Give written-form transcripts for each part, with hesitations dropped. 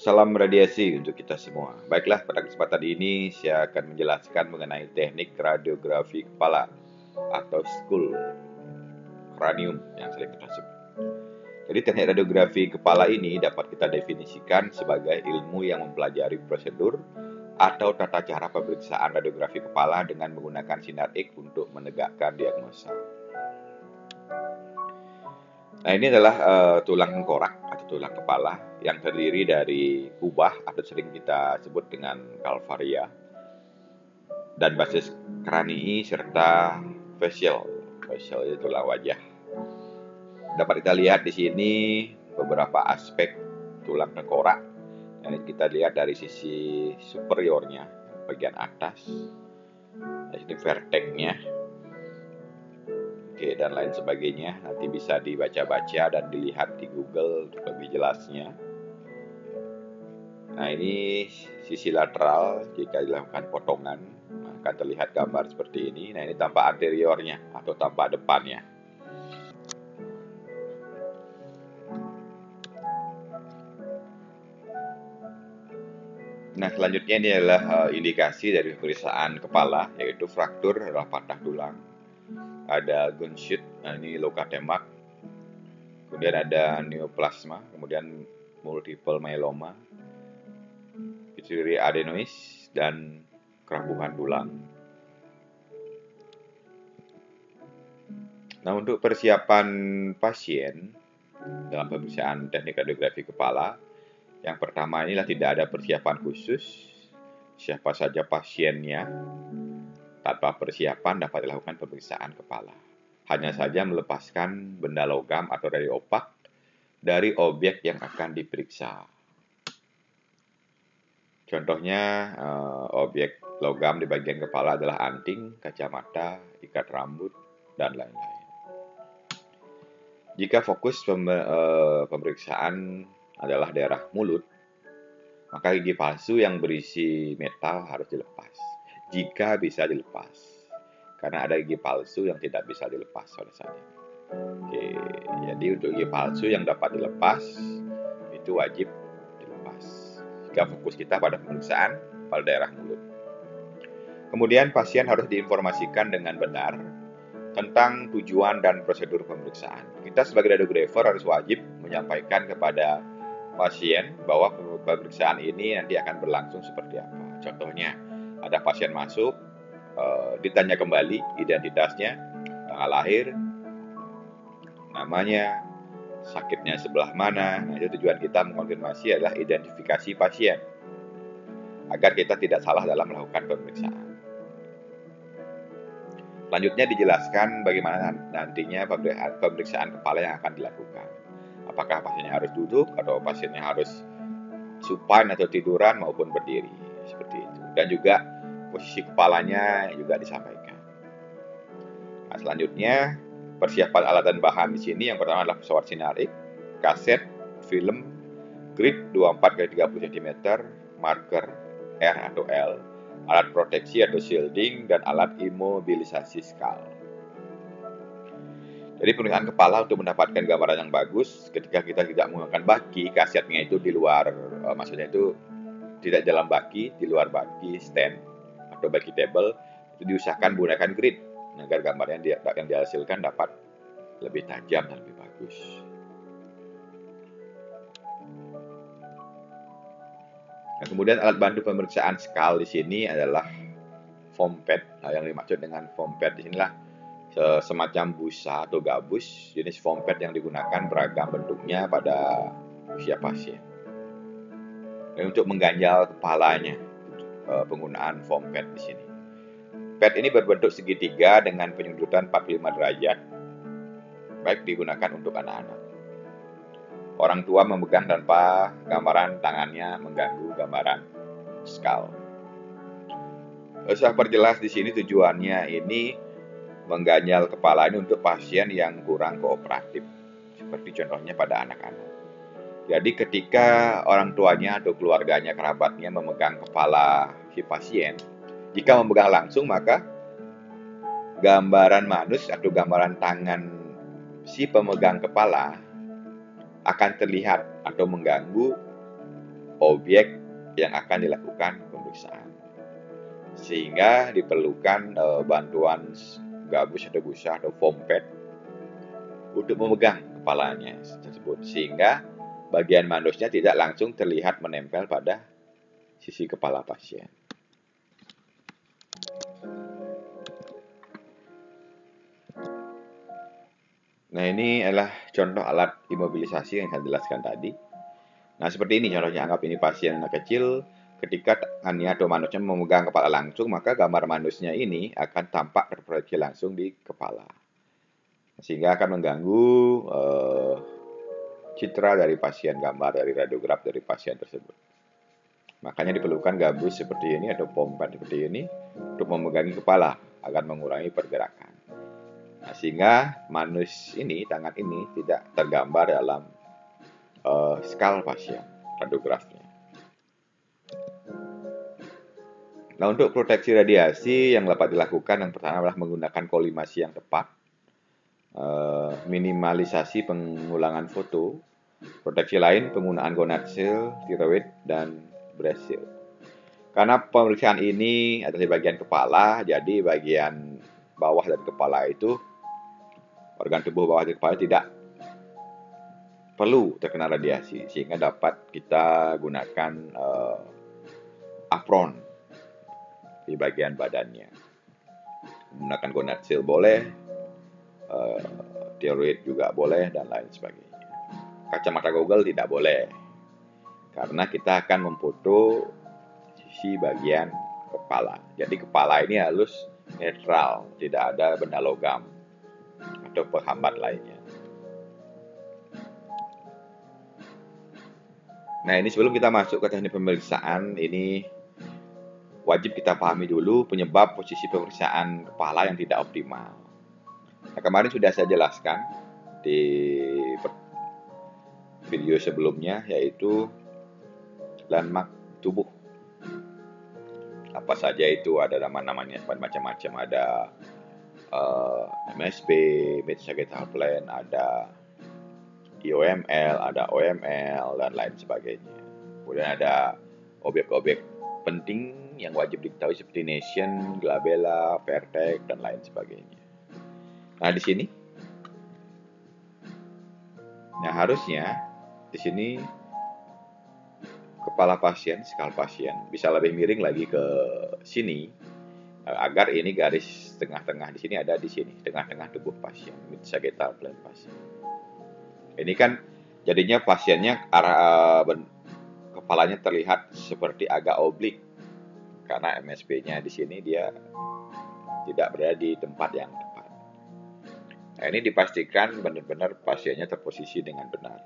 Salam radiasi untuk kita semua. Baiklah, pada kesempatan ini saya akan menjelaskan mengenai teknik radiografi kepala atau skull cranium yang sering kita sebut. Jadi teknik radiografi kepala ini dapat kita definisikan sebagai ilmu yang mempelajari prosedur atau tata cara pemeriksaan radiografi kepala dengan menggunakan sinar X untuk menegakkan diagnosa. Nah, ini adalah tulang tengkorak atau tulang kepala yang terdiri dari kubah atau sering kita sebut dengan kalvaria dan basis kranii serta facial. Facial itu tulang wajah. Dapat kita lihat di sini beberapa aspek tulang tengkorak. Yang kita lihat dari sisi superiornya, bagian atas. Di sini vertexnya. Oke, dan lain sebagainya. Nanti bisa dibaca-baca dan dilihat di Google untuk lebih jelasnya. Nah, ini sisi lateral. Jika dilakukan potongan, akan terlihat gambar seperti ini. Nah, ini tampak anteriornya atau tampak depannya. Nah, selanjutnya ini adalah indikasi dari pemeriksaan kepala, yaitu fraktur adalah patah tulang. Ada gunshot, nah ini luka tembak. Kemudian ada neoplasma, kemudian multiple myeloma, pituitary adenosis, dan kerambuhan tulang. Nah, untuk persiapan pasien dalam pemeriksaan teknik radiografi kepala, yang pertama inilah tidak ada persiapan khusus. Siapa saja pasiennya, tanpa persiapan dapat dilakukan pemeriksaan kepala. Hanya saja melepaskan benda logam atau dari opak dari objek yang akan diperiksa. Contohnya, objek logam di bagian kepala adalah anting, kacamata, ikat rambut, dan lain-lain. Jika fokus pemeriksaan adalah daerah mulut, maka gigi palsu yang berisi metal harus dilepas. Jika bisa dilepas, karena ada gigi palsu yang tidak bisa dilepas pada saat ini. Oke, jadi untuk gigi palsu yang dapat dilepas, itu wajib dilepas. Jika fokus kita pada pemeriksaan pada daerah mulut. Kemudian pasien harus diinformasikan dengan benar tentang tujuan dan prosedur pemeriksaan. Kita sebagai radiografer harus wajib menyampaikan kepada pasien bahwa pemeriksaan ini nanti akan berlangsung seperti apa. Contohnya, ada pasien masuk, ditanya kembali identitasnya, tanggal lahir, namanya, sakitnya sebelah mana. Nah, itu tujuan kita mengkonfirmasi adalah identifikasi pasien, agar kita tidak salah dalam melakukan pemeriksaan. Selanjutnya dijelaskan bagaimana nantinya pemeriksaan kepala yang akan dilakukan. Apakah pasiennya harus duduk atau pasiennya harus supine atau tiduran maupun berdiri, seperti itu. Dan juga posisi kepalanya juga disampaikan. Nah, selanjutnya persiapan alat dan bahan di sini yang pertama adalah pesawat sinar X, kaset, film, grid 24x30 cm, marker R atau L, alat proteksi atau shielding, dan alat imobilisasi skal. Jadi pemeriksaan kepala untuk mendapatkan gambaran yang bagus ketika kita tidak menggunakan baki, kasetnya itu di luar, maksudnya itu tidak dalam baki, di luar baki stand atau baki table, itu diusahakan menggunakan grid agar gambar yang dihasilkan dapat lebih tajam dan lebih bagus. Nah, kemudian alat bantu pemeriksaan skal di sini adalah foam pad. Nah, yang dimaksud dengan foam pad di sinilah semacam busa atau gabus, jenis foam pad yang digunakan beragam bentuknya pada usia pasien. Dan untuk mengganjal kepalanya, penggunaan foam pad di sini. Pad ini berbentuk segitiga dengan penyudutan 45 derajat, baik digunakan untuk anak-anak. Orang tua memegang tanpa gambaran tangannya mengganggu gambaran skal. Saya perjelas di sini tujuannya ini mengganjal kepala ini untuk pasien yang kurang kooperatif, seperti contohnya pada anak-anak. Jadi ketika orang tuanya atau keluarganya, kerabatnya memegang kepala si pasien, jika memegang langsung maka gambaran manus atau gambaran tangan si pemegang kepala akan terlihat atau mengganggu objek yang akan dilakukan pemeriksaan. Sehingga diperlukan bantuan gabus atau busa atau foam pad untuk memegang kepalanya tersebut, sehingga bagian manusnya tidak langsung terlihat menempel pada sisi kepala pasien. Nah, ini adalah contoh alat imobilisasi yang saya jelaskan tadi. Nah, seperti ini contohnya. Anggap ini pasien anak kecil. Ketika tangannya atau manusnya memegang kepala langsung, maka gambar manusnya ini akan tampak terproyeksi langsung di kepala, sehingga akan mengganggu citra dari pasien, gambar dari radiograf dari pasien tersebut. Makanya diperlukan gabus seperti ini atau pompa seperti ini untuk memegangi kepala agar mengurangi pergerakan. Nah, sehingga manus ini, tangan ini tidak tergambar dalam skal pasien, radiografnya. Nah, untuk proteksi radiasi yang dapat dilakukan, yang pertama adalah menggunakan kolimasi yang tepat, minimalisasi pengulangan foto. Proteksi lain penggunaan gonad seal, tiroid, dan breast seal. Karena pemeriksaan ini ada di bagian kepala, jadi bagian bawah dari kepala itu, organ tubuh bawah dari kepala tidak perlu terkena radiasi, sehingga dapat kita gunakan apron di bagian badannya. Menggunakan gonad seal boleh, tiroid juga boleh, dan lain sebagainya. Kacamata Google tidak boleh, karena kita akan memfoto sisi bagian kepala. Jadi kepala ini halus netral, tidak ada benda logam atau penghambat lainnya. Nah, ini sebelum kita masuk ke teknik pemeriksaan, ini wajib kita pahami dulu penyebab posisi pemeriksaan kepala yang tidak optimal. Nah, kemarin sudah saya jelaskan di video sebelumnya, yaitu landmark tubuh. Apa saja itu, ada nama-namanya macam-macam, ada MSP, Mid-Sagittal Plane, ada IOML, ada OML, dan lain sebagainya. Kemudian ada objek-objek penting yang wajib diketahui seperti nation, glabella, vertex, dan lain sebagainya. Nah, di sini, nah harusnya di sini kepala pasien, skal pasien bisa lebih miring lagi ke sini, agar ini garis tengah-tengah di sini ada di sini, tengah-tengah tubuh pasien, mid-sagittal plane pasien. Ini kan jadinya pasiennya kepalanya terlihat seperti agak oblik, karena MSP-nya di sini dia tidak berada di tempat yang tepat. Nah, ini dipastikan benar-benar pasiennya terposisi dengan benar.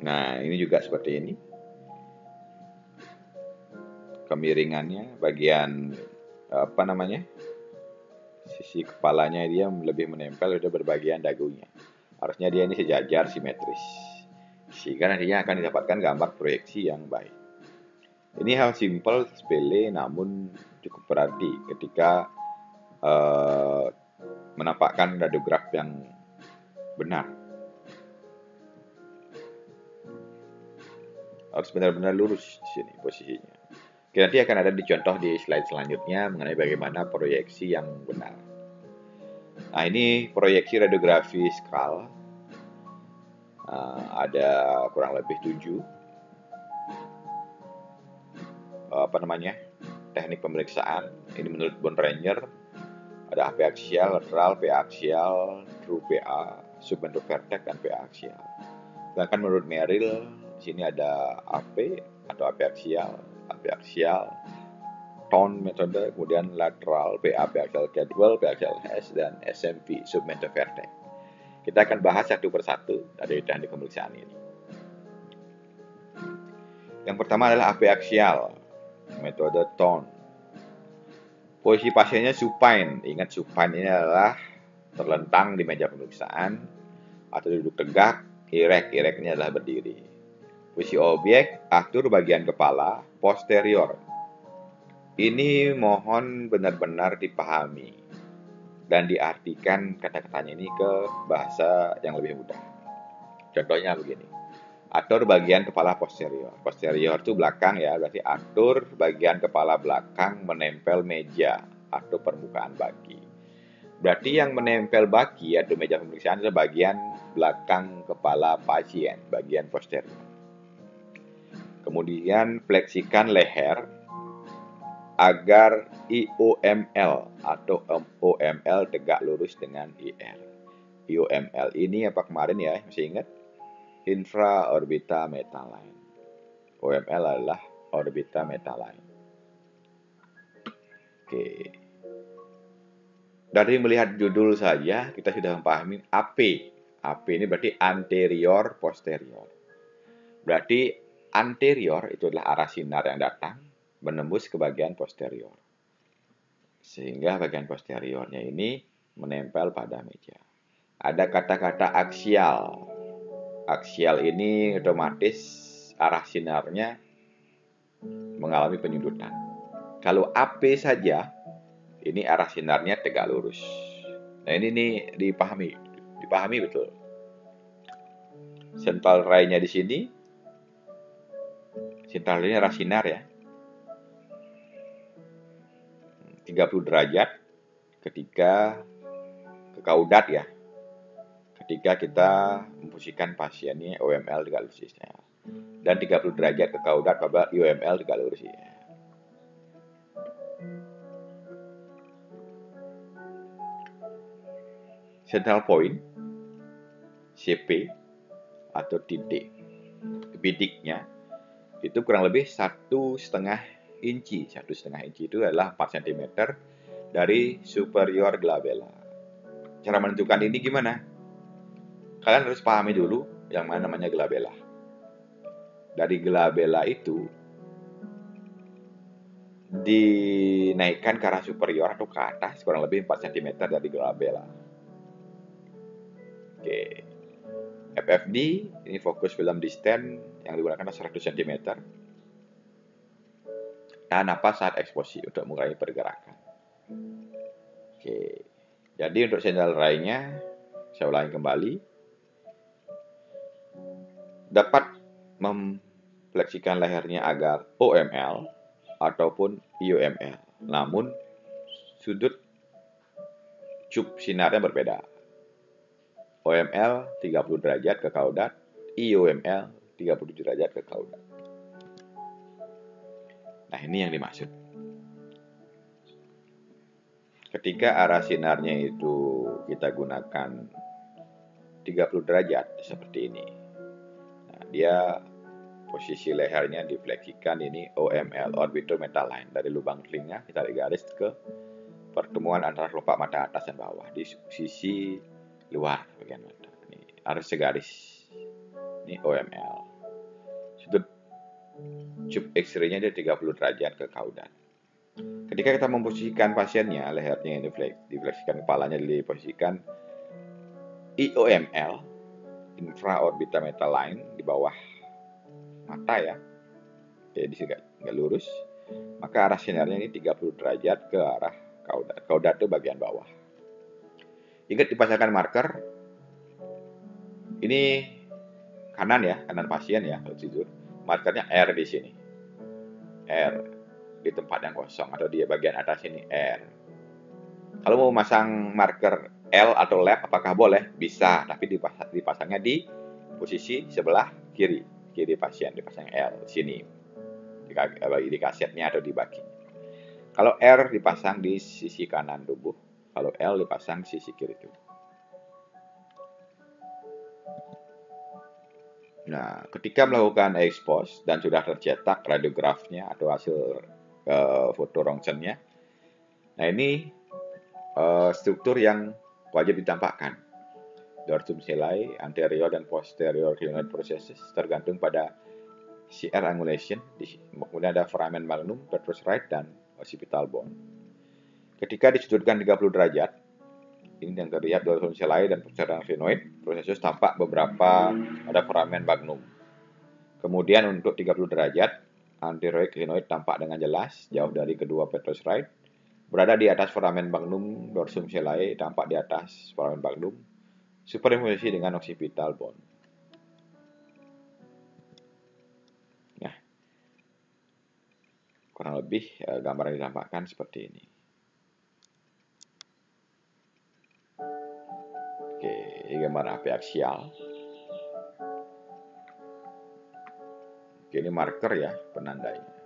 Nah, ini juga seperti ini. Kemiringannya, bagian sisi kepalanya dia lebih menempel pada berbagian dagunya. Harusnya dia ini sejajar, simetris, sehingga nantinya akan didapatkan gambar proyeksi yang baik. Ini hal simpel, sepele, namun cukup berarti ketika menampakkan radiograf yang benar. Harus benar-benar lurus di sini posisinya. Nanti akan ada dicontoh di slide selanjutnya mengenai bagaimana proyeksi yang benar. Nah, ini proyeksi radiografi skal. Ada kurang lebih 7 teknik pemeriksaan. Ini menurut Bontrager ada AP aksial, lateral, PA aksial, true PA, submentovertex, dan PA aksial. Sedangkan menurut Merrill di sini ada AP atau AP aksial, tone metode, kemudian lateral, PA aksial jadwal, PA aksial S, dan SMP, submentovertex. Kita akan bahas satu persatu dari teknik pemeriksaan ini. Yang pertama adalah AP aksial, metode tone. Posisi pasiennya supine. Ingat, supine ini adalah terlentang di meja pemeriksaan atau duduk tegak. Erect ini adalah berdiri. Posisi objek, atur bagian kepala posterior. Ini mohon benar-benar dipahami. dan diartikan kata-katanya ini ke bahasa yang lebih mudah. Contohnya begini. Atur bagian kepala posterior. Posterior itu belakang ya, berarti atur bagian kepala belakang menempel meja atau permukaan baki. Berarti yang menempel baki atau meja pemeriksaan adalah bagian belakang kepala pasien, bagian posterior. Kemudian fleksikan leher agar IOML atau OML tegak lurus dengan IR. IOML ini apa kemarin ya, masih ingat? Infraorbita metaline. OML adalah orbita metaline. Oke. Dari melihat judul saja kita sudah memahami AP. AP ini berarti anterior posterior. Berarti anterior itu adalah arah sinar yang datang menembus ke bagian posterior. Sehingga bagian posteriornya ini menempel pada meja. Ada kata-kata aksial. Aksial ini otomatis arah sinarnya mengalami penyudutan. Kalau AP saja, ini arah sinarnya tegak lurus. Nah ini nih dipahami betul. Central ray-nya di sini, central ray-nya arah sinar ya. 30 derajat ketika ke kaudat ya. Ketika kita memposisikan pasien ini OML tegak lurus ya. Dan 30 derajat ke kaudat apabila IOML tegak lurus ya. Central point CP atau titik bidiknya itu kurang lebih 1,5 inci. 1,5 inci itu adalah 4 cm dari superior glabella. Cara menentukan ini gimana? Kalian harus pahami dulu yang mana namanya glabella. Dari glabella itu dinaikkan ke arah superior atau ke atas kurang lebih 4 cm dari glabella. Oke. FFD ini fokus film distant yang digunakan 100 cm. Tahan napas saat eksposi untuk mengurangi pergerakan. Oke. Jadi untuk central ray-nya saya ulangi kembali. Dapat memfleksikan lehernya agar OML ataupun IOML. Namun sudut cup sinarnya berbeda. OML 30 derajat ke kaudat, IOML 37 derajat ke kaudat. Nah, ini yang dimaksud. Ketika arah sinarnya itu kita gunakan 30 derajat seperti ini. Nah, dia posisi lehernya difleksikan ini OML, orbitometaline. Dari lubang telinga kita tarik garis ke pertemuan antara kelopak mata atas dan bawah di sisi luar bagian mata. Ini harus segaris. Ini OML. Sudut cup X-ray-nya dia 30 derajat ke kaudat. Ketika kita memposisikan pasiennya, lehernya ini difleksikan, kepalanya diposisikan IOML, infraorbita metaline, di bawah mata ya, jadi nggak lurus, maka arah sinarnya ini 30 derajat ke arah kaudat. Kaudat itu bagian bawah. Ingat dipasangkan marker, ini kanan ya, kanan pasien ya, kalau tidur. Markernya R di sini, R di tempat yang kosong atau di bagian atas ini R. Kalau mau masang marker L atau lab apakah boleh? Bisa, tapi dipasangnya di posisi sebelah kiri pasien, dipasang L sini di kasetnya atau di baki. Kalau R dipasang di sisi kanan tubuh, kalau L dipasang di sisi kiri tubuh. Nah, ketika melakukan expose dan sudah tercetak radiografnya atau hasil foto rongsennya, nah ini struktur yang wajib ditampakkan. Dorsum selae, anterior dan posterior clinoid processes tergantung pada CR angulation. Kemudian ada foramen magnum, petrous right, dan occipital bone. Ketika disudutkan 30 derajat, ini yang terlihat dorsum selae dan posterior clinoid processes tampak beberapa ada foramen magnum. Kemudian untuk 30 derajat, anterior clinoid tampak dengan jelas jauh dari kedua petrous right, berada di atas foramen magnum dorsum cellae, tampak di atas foramen magnum, superimposisi dengan occipital bone. Nah, kurang lebih gambar yang ditampakkan seperti ini. Oke, ini gambar AP aksial. Oke, ini marker ya, penandanya.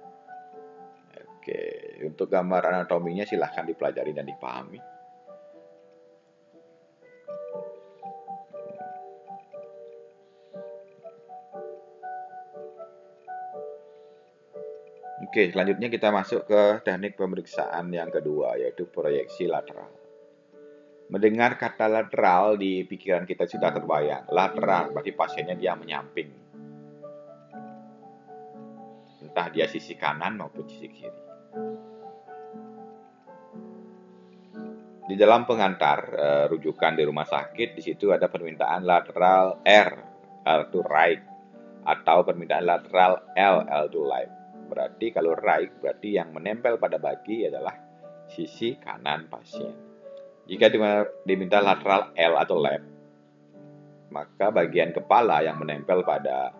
Oke, untuk gambar anatominya silahkan dipelajari dan dipahami. Oke, selanjutnya kita masuk ke teknik pemeriksaan yang kedua, yaitu proyeksi lateral. Mendengar kata lateral, di pikiran kita sudah terbayang. Lateral berarti pasiennya dia menyamping. Entah dia sisi kanan maupun sisi kiri. Di dalam pengantar rujukan di rumah sakit, di situ ada permintaan lateral R to right, atau permintaan lateral L to left. Berarti kalau right, berarti yang menempel pada bagi adalah sisi kanan pasien. Jika diminta lateral L atau left, maka bagian kepala yang menempel pada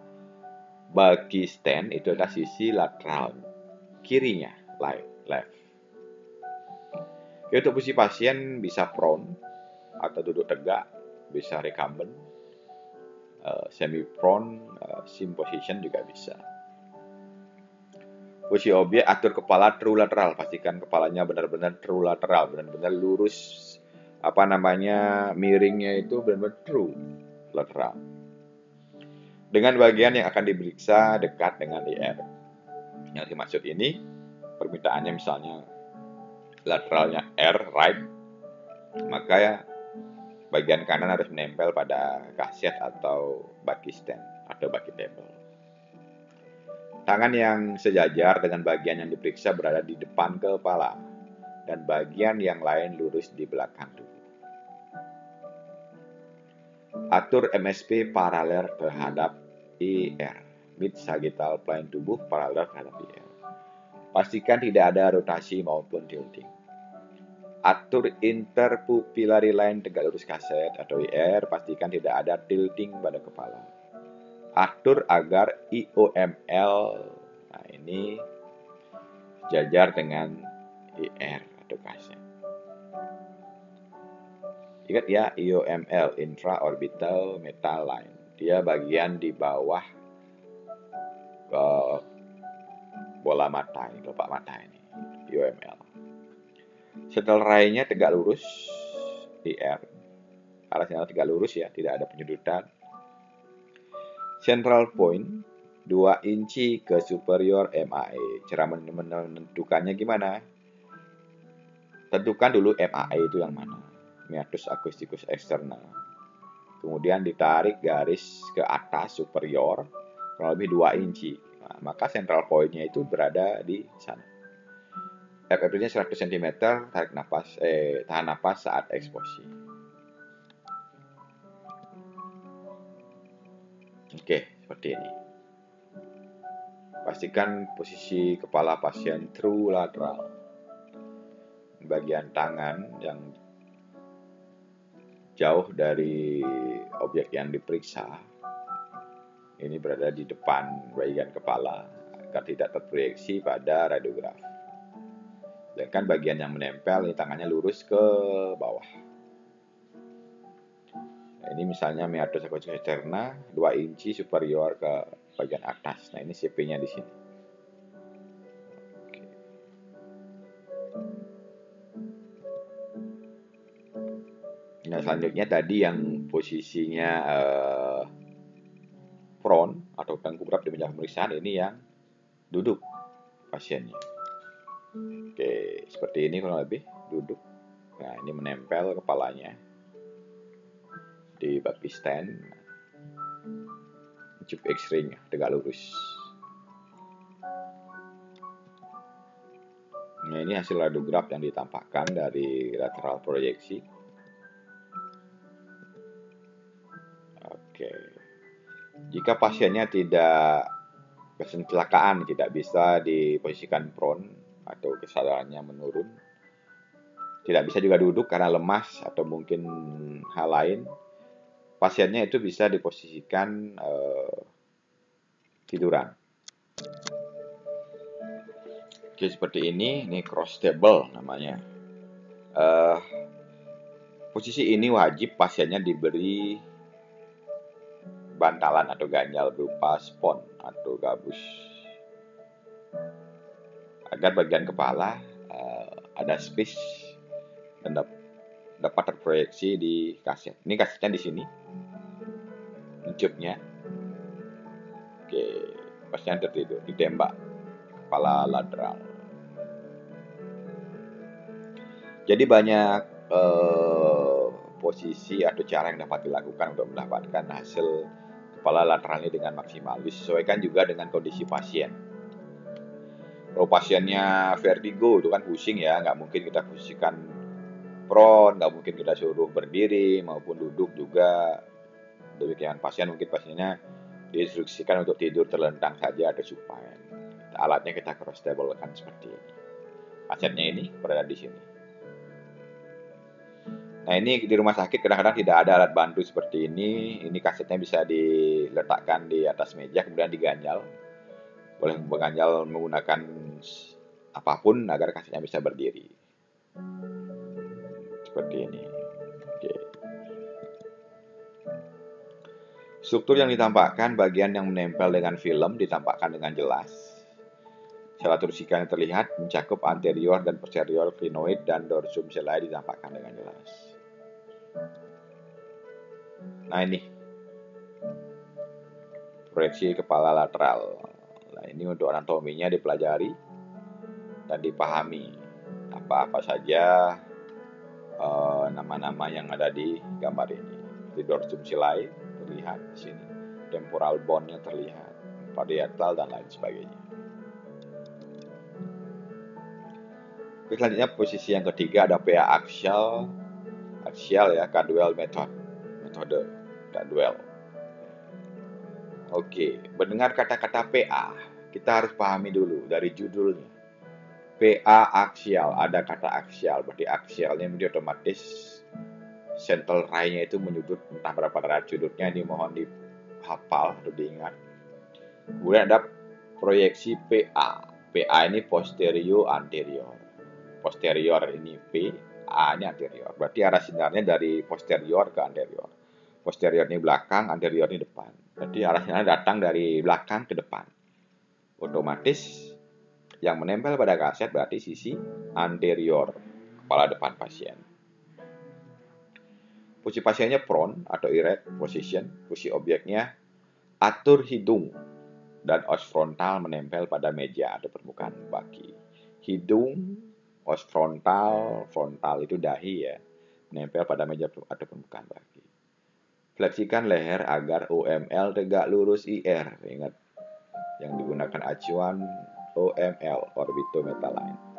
bagi stand itu adalah sisi lateral kirinya, left. Untuk posisi pasien bisa prone atau duduk tegak, bisa recumbent, semi prone, sim position juga bisa. Posisi objek, atur kepala true lateral, pastikan kepalanya benar-benar true lateral, benar-benar lurus, miringnya itu benar-benar true lateral. Dengan bagian yang akan diperiksa dekat dengan IR. Yang dimaksud ini, permintaannya misalnya lateralnya R, right, maka ya bagian kanan harus menempel pada kaset atau baki stand atau baki table. Tangan yang sejajar dengan bagian yang diperiksa berada di depan kepala dan bagian yang lain lurus di belakang tubuh. Atur MSP paralel terhadap IR, mid sagittal plane tubuh paralel terhadap IR. Pastikan tidak ada rotasi maupun tilting. Atur interpupillary line tegak lurus kaset atau IR, pastikan tidak ada tilting pada kepala. Atur agar IOML, nah ini sejajar dengan IR atau kaset. Ingat ya, IOML, intraorbital metal line. Dia bagian di bawah ke bola mata, ini kelopak mata ini, IOML. Setel rainya tegak lurus, IR. Arah sinyal tegak lurus ya, tidak ada penyudutan. Central point 2 inci ke superior MAE. Cara menentukannya gimana? Tentukan dulu MAE itu yang mana. Meatus acusticus external. Kemudian ditarik garis ke atas superior kurang lebih 2 inci. Nah, maka central point-nya itu berada di sana. FF-nya 100 cm, tahan napas saat eksposi. Oke, seperti ini. Pastikan posisi kepala pasien true lateral. Bagian tangan yang jauh dari objek yang diperiksa ini berada di depan bagian kepala agar tidak terproyeksi pada radiograf. Sedangkan bagian yang menempel ini tangannya lurus ke bawah. Nah, ini misalnya meatus acusticus externa 2 inci superior ke bagian atas. Nah, ini CP-nya di sini. Nah, selanjutnya tadi yang posisinya prone atau tengkurap di meja pemeriksaan, ini yang duduk pasiennya. Oke, seperti ini kurang lebih duduk. Nah, ini menempel kepalanya di baki stand. Cup X-ring tegak lurus. Nah, ini hasil radiograf yang ditampakkan dari lateral proyeksi. Oke. Jika pasiennya tidak kecelakaan, tidak bisa diposisikan prone atau kesadarannya menurun, Tidak bisa juga duduk karena lemas atau mungkin hal lain. Pasiennya itu bisa diposisikan tiduran. Oke, seperti ini cross table namanya. Posisi ini wajib pasiennya diberi bantalan atau ganjal berupa spons atau gabus agar bagian kepala ada space dan dapat terproyeksi di kaset. Ini kasetnya di sini, tube-nya. Oke, pasien tertidur, ditembak kepala lateral. Jadi banyak posisi atau cara yang dapat dilakukan untuk mendapatkan hasil kepala lateralnya dengan maksimal. Disesuaikan juga dengan kondisi pasien. Kalau pasiennya vertigo itu kan pusing ya, nggak mungkin kita posisikan prone, nggak mungkin kita suruh berdiri maupun duduk juga. Demikian mungkin pasiennya diinstruksikan untuk tidur terlentang saja atau supine. Alatnya kita cross table kan seperti ini. Pasiennya ini berada di sini. Nah, ini di rumah sakit kadang-kadang tidak ada alat bantu seperti ini. Ini kasetnya bisa diletakkan di atas meja kemudian diganjal. Boleh mengganjal menggunakan apapun agar kasetnya bisa berdiri. Seperti ini. Oke. Struktur yang ditampakkan, bagian yang menempel dengan film ditampakkan dengan jelas. Salah tursika yang terlihat mencakup anterior dan posterior clinoid dan dorsum selae ditampakkan dengan jelas. Nah, ini proyeksi kepala lateral. Nah, ini untuk anatominya dipelajari dan dipahami apa-apa saja nama-nama yang ada di gambar ini. Di dorsum selae terlihat di sini, temporal bone-nya terlihat, parietal dan lain sebagainya. Oke, selanjutnya posisi yang ketiga ada PA aksial ya, Caldwell metode Caldwell. Oke, mendengar kata-kata PA, kita harus pahami dulu dari judulnya. PA aksial, ada kata aksial, berarti aksialnya menjadi otomatis central ray-nya itu menyudut entah berapa derajat sudutnya, ini mohon dihafal atau diingat. Kemudian ada proyeksi PA. PA ini posterior anterior. Posterior ini P, A ini anterior. Berarti arah sinarnya dari posterior ke anterior. Posterior ini belakang, anterior ini depan. Berarti arah sinar datang dari belakang ke depan. Otomatis yang menempel pada kaset berarti sisi anterior, kepala depan pasien. Posisi pasiennya prone atau erect position. Posisi objeknya atur hidung dan os frontal menempel pada meja atau permukaan baki. Hidung, os frontal itu dahi ya, menempel pada meja atau permukaan baki. Fleksikan leher agar OML tegak lurus IR. Ingat, yang digunakan acuan OML, orbitometal-line.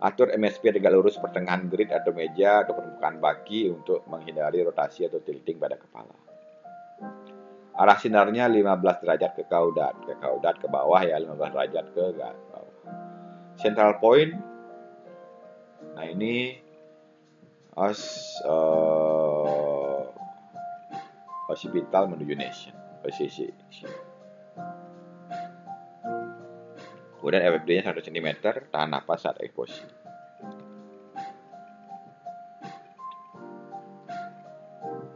Atur MSP tegak lurus pertengahan grid atau meja atau permukaan baki untuk menghindari rotasi atau tilting pada kepala. Arah sinarnya 15 derajat ke kaudat ke bawah ya, 15 derajat ke bawah. Central point, nah ini occipital menuju nation, posisi. Kemudian FFD-nya 1 cm, tahan napas saat eksposi.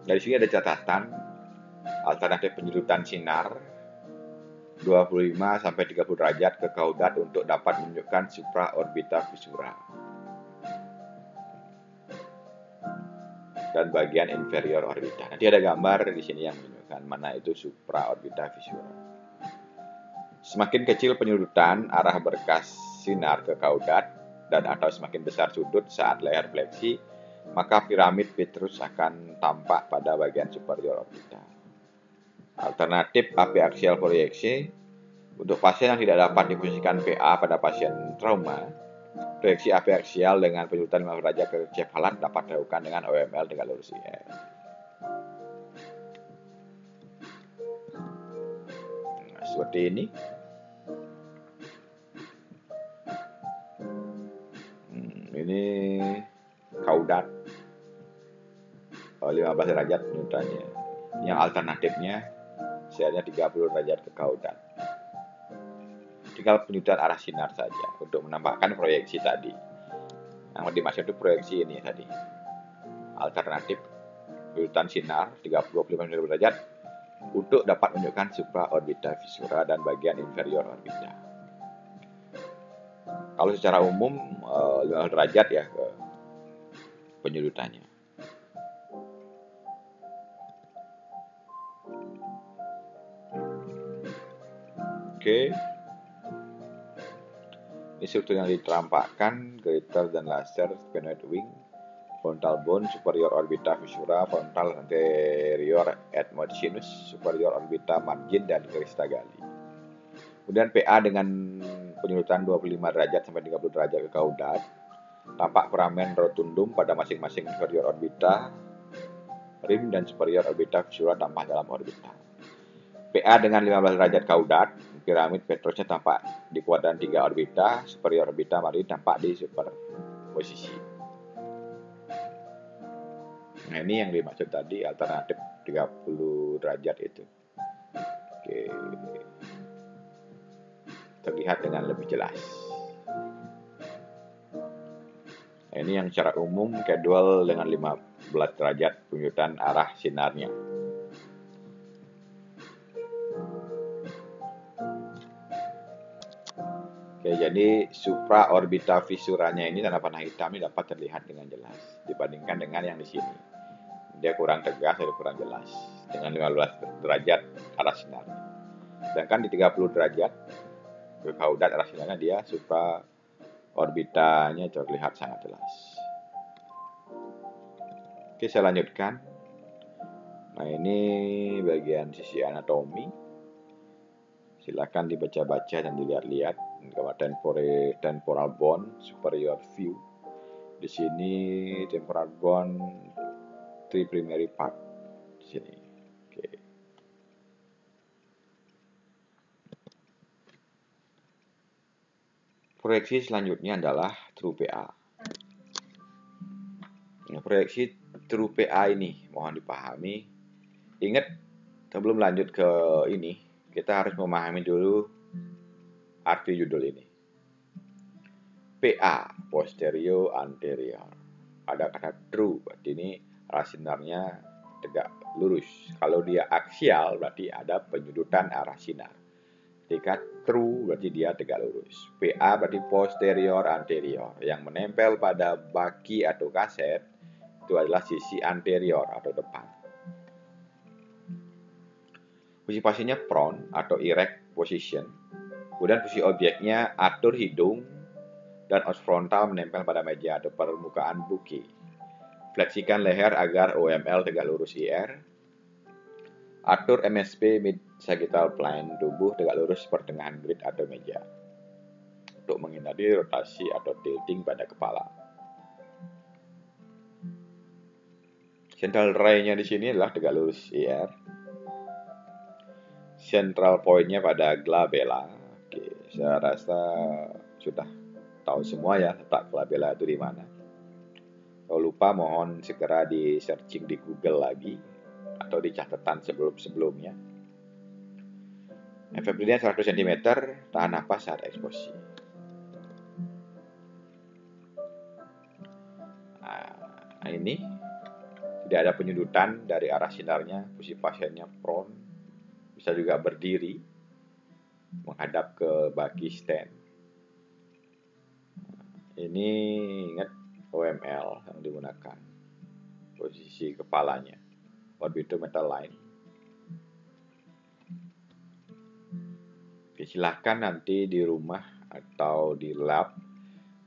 Dari sini ada catatan alternatif penyedotan sinar 25 sampai 30 derajat ke kaudat untuk dapat menunjukkan supraorbital fissura dan bagian inferior orbita. Nanti ada gambar di sini yang menunjukkan mana itu supraorbital fissura. Semakin kecil penyedotan arah berkas sinar ke kaudat dan atau semakin besar sudut saat leher fleksi, maka piramid Petrus akan tampak pada bagian superior orbita. Alternatif AP axial proyeksi untuk pasien yang tidak dapat diposisikan PA pada pasien trauma, proyeksi AP axial dengan penyedotan 15 derajat ke cefalat dapat dilakukan dengan OML tegak lurus IR. Nah, seperti ini. Ini Kaudat 15 derajat penyudutannya. Yang alternatifnya siarnya 30 derajat ke kaudat. Tinggal penyudutan arah sinar saja untuk menambahkan proyeksi tadi. Yang dimaksud itu proyeksi ini tadi. Alternatif penyudutan sinar 25 derajat untuk dapat menunjukkan supraorbita visura dan bagian inferior orbita. Kalau secara umum 15 derajat ya ke penyudutannya. Oke. Ini struktur yang ditampakkan greater dan laser sphenoid wing, frontal bone, superior orbita visura, frontal anterior edmontinus, superior orbita margin, dan crista galli. Kemudian PA dengan penyudutan 25 derajat sampai 30 derajat ke kaudat. Tampak foramen rotundum pada masing-masing inferior orbita, rim dan superior orbita visura tampak dalam orbita. PA dengan 15 derajat kaudat, piramid Petrosnya tampak di kuadran 3 orbita, superior orbita margin tampak di superposisi. Nah, ini yang dimaksud tadi alternatif 30 derajat itu. Oke. Terlihat dengan lebih jelas. Nah, ini yang secara umum schedule dengan 15 derajat penyudutan arah sinarnya. Oke, jadi supraorbita visuranya ini tanda panah hitam ini dapat terlihat dengan jelas dibandingkan dengan yang di sini. Dia kurang tegas atau kurang jelas dengan 15 derajat arah sinarnya. Sedangkan di 30 derajat ke kaudat arah sinarnya dia supraorbitanya terlihat sangat jelas. Oke, saya lanjutkan. Nah, ini bagian sisi anatomi. Silakan dibaca-baca dan dilihat-lihat. Temporal bone superior view. Di sini temporal bone three primary part. Di sini. Oke. Proyeksi selanjutnya adalah true PA. Nah, proyeksi true PA ini mohon dipahami. Ingat sebelum lanjut ke ini, kita harus memahami dulu arti judul ini. PA, posterior anterior. Ada kata true, berarti ini arah sinarnya tegak lurus. Kalau dia aksial, berarti ada penyudutan arah sinar. Ketika true, berarti dia tegak lurus. PA berarti posterior anterior. Yang menempel pada baki atau kaset, itu adalah sisi anterior atau depan. Posisi pasiennya prone atau erect position. Kemudian posisi objeknya atur hidung dan os frontal menempel pada meja atau permukaan buki. Fleksikan leher agar OML tegak lurus IR. Atur MSP mid sagittal plane tubuh tegak lurus pertengahan grid atau meja. Untuk menghindari rotasi atau tilting pada kepala. Central ray-nya di sini adalah tegak lurus IR. Central point-nya pada glabella. Oke, saya rasa sudah tahu semua ya letak glabella itu di mana. Kalau lupa mohon segera di searching di Google lagi atau di catatan sebelum-sebelumnya. Efektifnya 100 cm, tahan napas saat eksposi. Nah, ini tidak ada penyudutan dari arah sinarnya, posisi pasiennya prone, bisa juga berdiri menghadap ke baki stand. Ini ingat OML yang digunakan, posisi kepalanya, orbitometer line. Oke, silahkan nanti di rumah atau di lab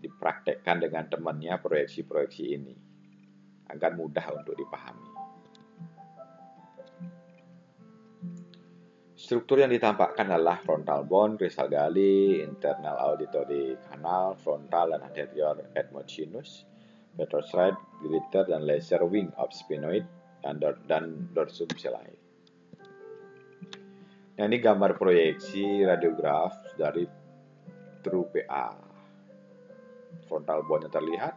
dipraktekkan dengan temannya proyeksi-proyeksi ini agar mudah untuk dipahami. Struktur yang ditampakkan adalah frontal bone, crista galli, internal auditory canal, frontal dan anterior edmontinus, petroside, greater dan lesser wing of sphenoid, dan dorsum cellae. Nah, ini gambar proyeksi radiograf dari true PA. Frontal bone-nya terlihat,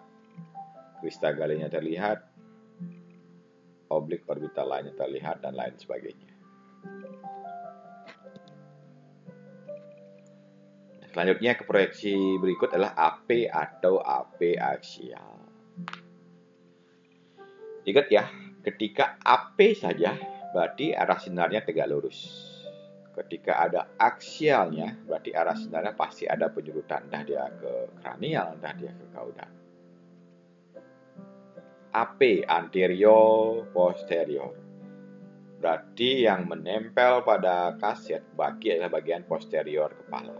Krista Galileanya terlihat, oblik orbital lainnya terlihat, dan lain sebagainya. Selanjutnya ke proyeksi berikut adalah AP atau AP aksial. Ingat ya, ketika AP saja berarti arah sinarnya tegak lurus. Ketika ada aksialnya berarti arah sinarnya pasti ada penjurutan, entah dia ke kranial, entah dia ke kaudal. AP anterior posterior berarti yang menempel pada kaset bagi adalah bagian posterior kepala,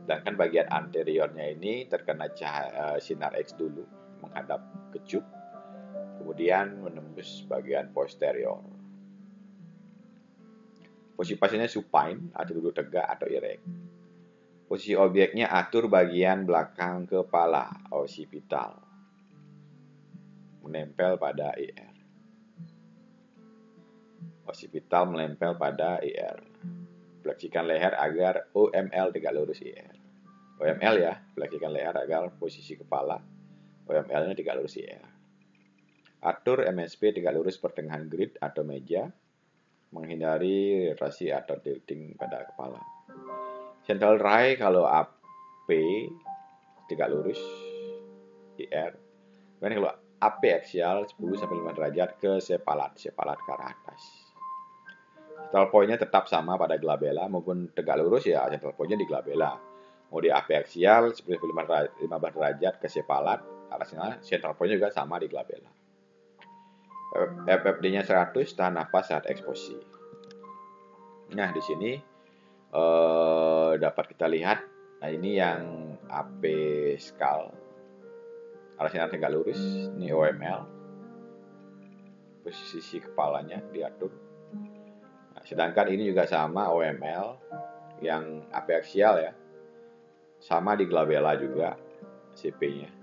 sedangkan bagian anteriornya ini terkena sinar X dulu menghadap ke cup, kemudian menembus bagian posterior. Posisi pasiennya supine atau duduk tegak atau erect. Posisi objeknya atur bagian belakang kepala, occipital, menempel pada IR. Occipital menempel pada IR. Fleksikan leher agar OML tegak lurus IR. OML ya, fleksikan leher agar posisi kepala OML-nya tegak lurus IR. Atur MSP tegak lurus pertengahan grid atau meja, menghindari rotasi atau tilting pada kepala. Central ray kalau AP tegak lurus IR. Kemudian kalau AP aksial 10-15 derajat ke sepalat ke arah atas. Central point-nya tetap sama pada glabella, maupun tegak lurus ya central point-nya di glabella. Mau di AP aksial 10-15 derajat ke sepalat, arah sana central point juga sama di glabella. FFD-nya 100, tahan napas saat eksposi. Nah, di sini dapat kita lihat, nah ini yang AP skal. Arah sinar tegak lurus, ini OML. Posisi kepalanya diatur. Nah, sedangkan ini juga sama OML, yang AP aksial ya. Sama di glabella juga CP-nya.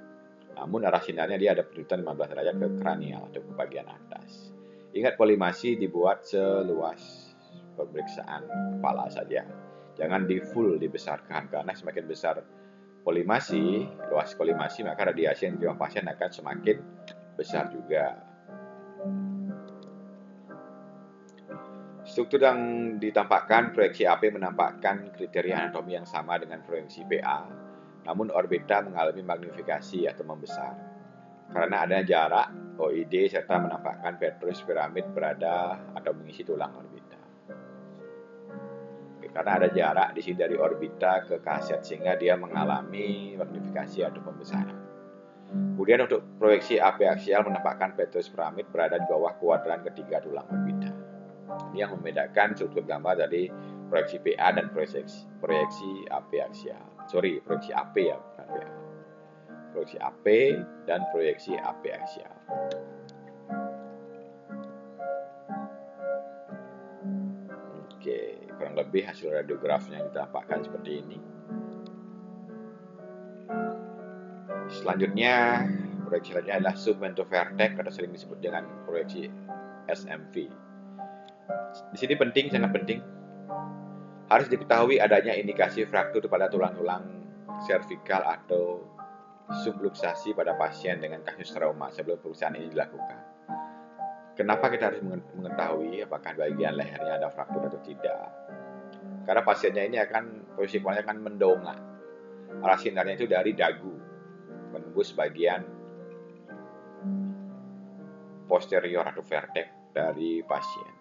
Namun arah sinarnya dia ada penjurutan 15 derajat ke kranial atau ke bagian atas. Ingat polimasi dibuat seluas pemeriksaan kepala saja. Jangan di full dibesarkan, karena semakin besar polimasi, luas kolimasi, maka radiasi yang diterima pasien akan semakin besar juga. Struktur yang ditampakkan proyeksi AP menampakkan kriteria anatomi yang sama dengan proyeksi PA, namun orbita mengalami magnifikasi atau membesar. Karena adanya jarak OID serta menampakkan petrus piramid berada atau mengisi tulang orbita. Karena ada jarak di sini dari orbita ke kaset sehingga dia mengalami magnifikasi atau pembesaran. Kemudian untuk proyeksi AP aksial menampakkan petrus piramid berada di bawah kuadran ketiga tulang orbita. Ini yang membedakan struktur gambar dari proyeksi PA dan proyeksi AP aksial. Proyeksi AP ya, bukan PA. Proyeksi AP dan proyeksi AP aksial. Oke, kurang lebih hasil radiografnya ditampakkan seperti ini. Selanjutnya, proyeksi selanjutnya adalah submentovertec atau sering disebut dengan proyeksi SMV. Di sini penting, sangat penting. Harus diketahui adanya indikasi fraktur pada tulang-tulang servikal atau subluxasi pada pasien dengan kasus trauma sebelum pemeriksaan ini dilakukan. Kenapa kita harus mengetahui apakah bagian lehernya ada fraktur atau tidak? Karena pasiennya ini posisi kepalanya akan mendongak. Arah sinarnya itu dari dagu, menembus bagian posterior atau vertex dari pasien.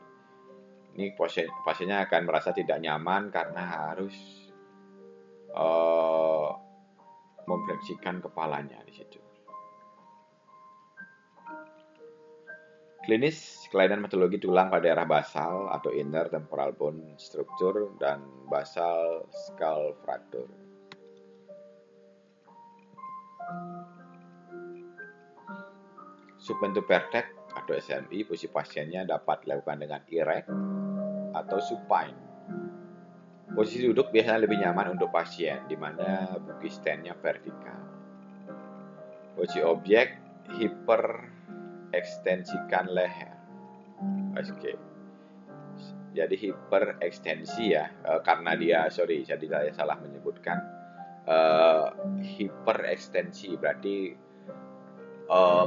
Ini pasiennya akan merasa tidak nyaman karena harus memfleksikan kepalanya di situ. Klinis, kelainan patologi tulang pada daerah basal atau inner temporal bone structure dan basal skull fracture. Submentovertec atau SMI, posisi pasiennya dapat dilakukan dengan erect atau supine. Posisi duduk biasanya lebih nyaman untuk pasien, di mana buki stand-nya vertikal. Posisi objek, hiperekstensikan leher. Oke. Jadi hiperekstensi ya, karena dia, jadi saya salah menyebutkan hiperekstensi, berarti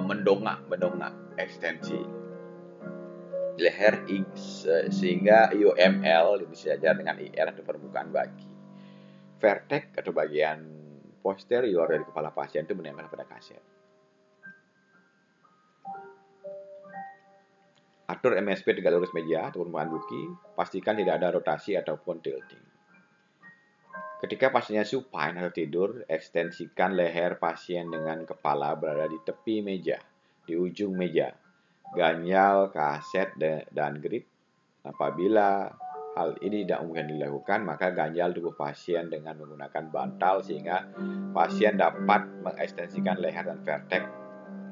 mendongak ekstensi leher sehingga IOML disejajar dengan IR atau permukaan bagi. Vertex atau bagian posterior dari kepala pasien itu menempel pada kaset. Atur MSP tegak lurus meja atau permukaan buki, pastikan tidak ada rotasi ataupun tilting. Ketika pasiennya supine atau tidur, ekstensikan leher pasien dengan kepala berada di tepi meja, di ujung meja, ganjal, kaset, dan grip. Apabila hal ini tidak mungkin dilakukan, maka ganjal tubuh pasien dengan menggunakan bantal sehingga pasien dapat mengekstensikan leher dan vertex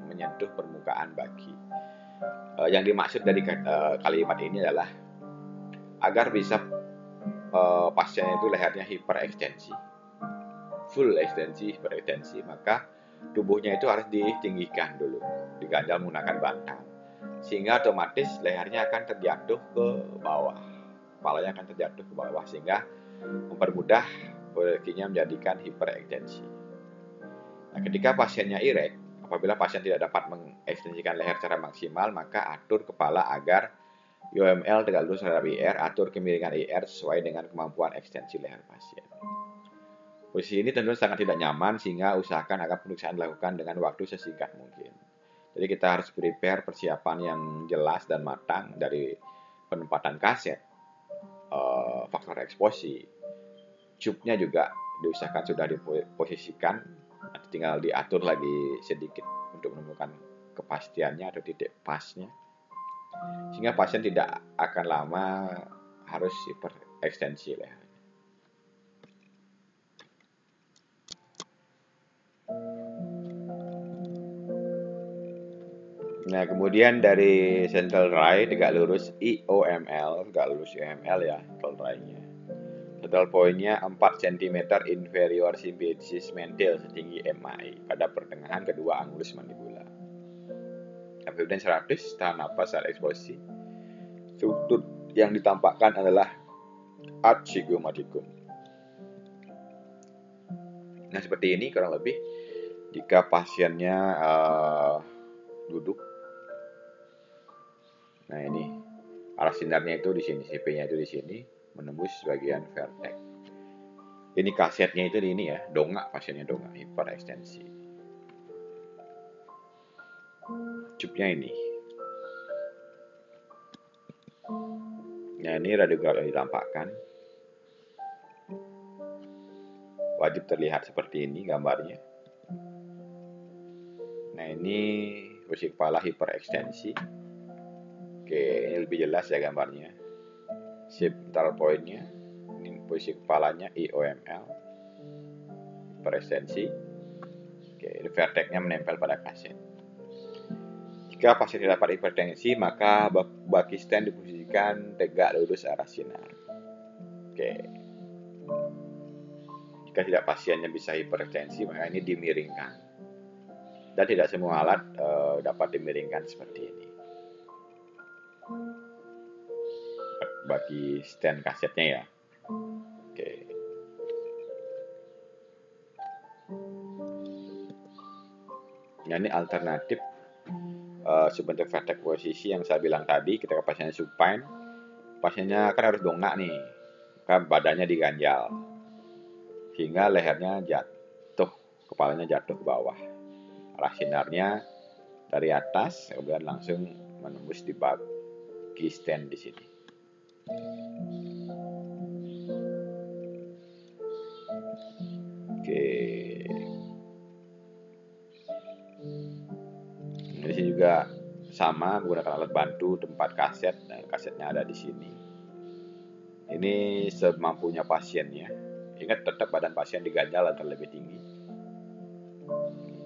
menyentuh permukaan bagi. Yang dimaksud dari kalimat ini adalah agar bisa pasien itu lehernya hiperekstensi, full ekstensi, hiperekstensi, maka tubuhnya itu harus ditinggikan dulu, diganjal menggunakan bantal, sehingga otomatis lehernya akan terjatuh ke bawah, kepalanya akan terjatuh ke bawah, sehingga mempermudah posisinya menjadikan hiperekstensi. Nah, ketika pasiennya irek, apabila pasien tidak dapat mengekstensikan leher secara maksimal, maka atur kepala agar IOML tegak lurus terhadap IR, atur kemiringan IR sesuai dengan kemampuan ekstensi leher pasien. Posisi ini tentu sangat tidak nyaman, sehingga usahakan agar pemeriksaan dilakukan dengan waktu sesingkat mungkin. Jadi kita harus prepare persiapan yang jelas dan matang dari penempatan kaset, faktor eksposi, tube-nya juga diusahakan sudah diposisikan, nanti tinggal diatur lagi sedikit untuk menemukan kepastiannya atau titik pasnya, sehingga pasien tidak akan lama harus hiperekstensi leher. Nah, kemudian dari central ray tegak lurus IOML, tegak lurus IOML ya, central ray-nya. Central point-nya 4 cm inferior symphysis mentil setinggi MI pada pertengahan kedua angulus mandibula. Kemudian 100, tahan napas saat eksposi. Struktur yang ditampakkan adalah arch zygomaticum. Nah, seperti ini kurang lebih jika pasiennya duduk. Nah, ini arah sinarnya itu di sini, CP-nya itu di sini, menembus bagian vertex. Ini kasetnya itu di ini ya, dongak, pasiennya dongak, hiperekstensi. Tube-nya ini. Nah, ini radiograf yang ditampakkan. Wajib terlihat seperti ini gambarnya. Nah, ini posisi kepala hiperekstensi. Oke, ini lebih jelas ya gambarnya. Central point-nya, ini posisi kepalanya IOML, hiperekstensi. Oke, ini vertex-nya menempel pada kaset. Jika pasien tidak dapat hipertensi, maka baki stent diposisikan tegak lurus arah sinar. Oke. Jika tidak pasiennya bisa hipertensi, maka ini dimiringkan. Dan tidak semua alat dapat dimiringkan seperti ini. Bagi stent kasetnya ya. Oke. Nah, ini alternatif sebentuk vertex posisi yang saya bilang tadi. Ketika pasiennya supine, pasiennya kan harus dongak nih, maka badannya diganjal sehingga lehernya jatuh, kepalanya jatuh ke bawah. Arah sinarnya dari atas, kemudian langsung menembus di bagi stent di sini. Oke. Di sini juga sama, menggunakan alat bantu tempat kaset. Nah, kasetnya ada di sini. Ini semampunya pasiennya. Ingat, tetap badan pasien diganjal atau lebih tinggi.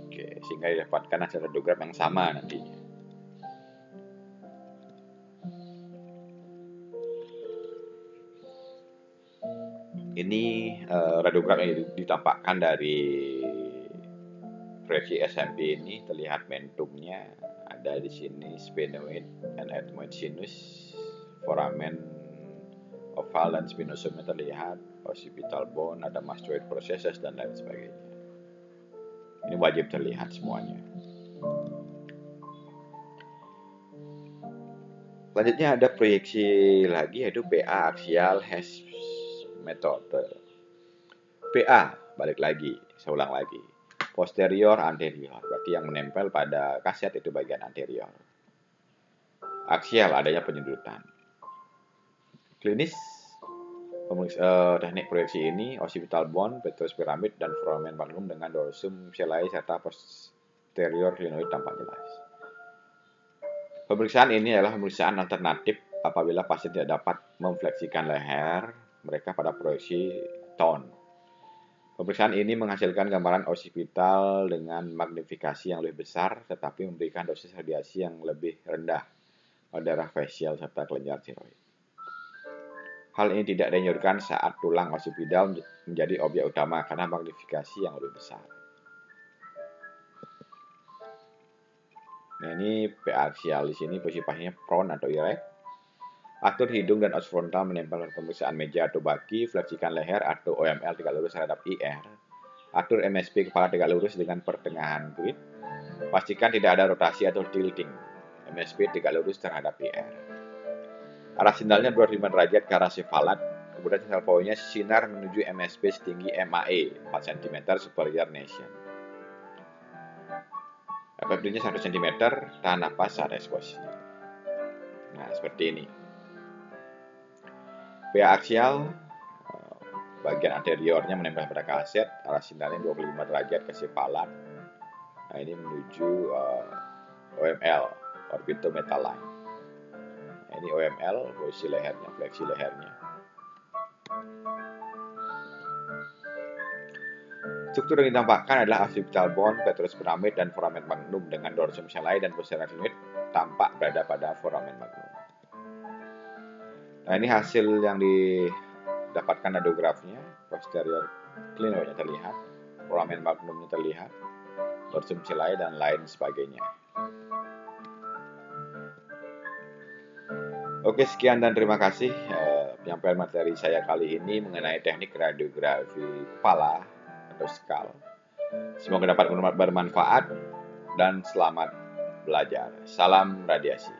Oke, sehingga didapatkan hasil radiograf yang sama nantinya. Ini radiograf yang ditampakkan dari proyeksi SMP ini. Terlihat mentumnya ada di sini, sphenoid and ethmoid sinus, foramen oval dan spinosumnya terlihat, occipital bone, ada mastoid processes dan lain sebagainya. Ini wajib terlihat semuanya. Selanjutnya ada proyeksi lagi, yaitu PA axial Hess method. PA, balik lagi, saya ulang lagi. Posterior anterior, berarti yang menempel pada kaset itu bagian anterior. Aksial, adanya penyedutan. Klinis, teknik proyeksi ini occipital bone, petrous pyramid, dan foramen magnum dengan dorsum selae serta posterior clinoid tampak jelas. Pemeriksaan ini adalah pemeriksaan alternatif apabila pasien tidak dapat memfleksikan leher mereka pada proyeksi tone. Pemeriksaan ini menghasilkan gambaran occipital dengan magnifikasi yang lebih besar tetapi memberikan dosis radiasi yang lebih rendah pada daerah facial serta kelenjar tiroid. Hal ini tidak dianjurkan saat tulang occipital menjadi objek utama karena magnifikasi yang lebih besar. Nah, ini PA axial di sini posisi pasiennya prone atau erect. Atur hidung dan os frontal menempel pemeriksaan meja atau baki, fleksikan leher atau OML tegak lurus terhadap IR. Atur MSP kepala tegak lurus dengan pertengahan kulit. Pastikan tidak ada rotasi atau tilting. MSP tegak lurus terhadap IR. Arah sindalnya 25 derajat ke arah sefalat. Kemudian sel poinnya sinar menuju MSP setinggi MAE 4 cm superior nation. Berdirinya 1 cm, tahan napas saat eksposisi. Nah, seperti ini. PA aksial, bagian anteriornya menempel pada kaset, arah sindalnya 25 derajat ke sefalat. Nah, ini menuju OML, orbitometal line. Nah, ini OML, posisi lehernya, fleksi lehernya. Struktur yang ditampakkan adalah occipital bone, petrous pyramid, dan foramen magnum dengan dorsum selae dan posterior clinoid tampak berada pada foramen magnum. Nah, ini hasil yang didapatkan radiografnya. Posterior clinoidnya terlihat, foramen magnumnya terlihat, dorsum selae dan lain sebagainya. Oke, sekian dan terima kasih penyampaian materi saya kali ini mengenai teknik radiografi kepala atau skull. Semoga dapat bermanfaat dan selamat belajar. Salam radiasi.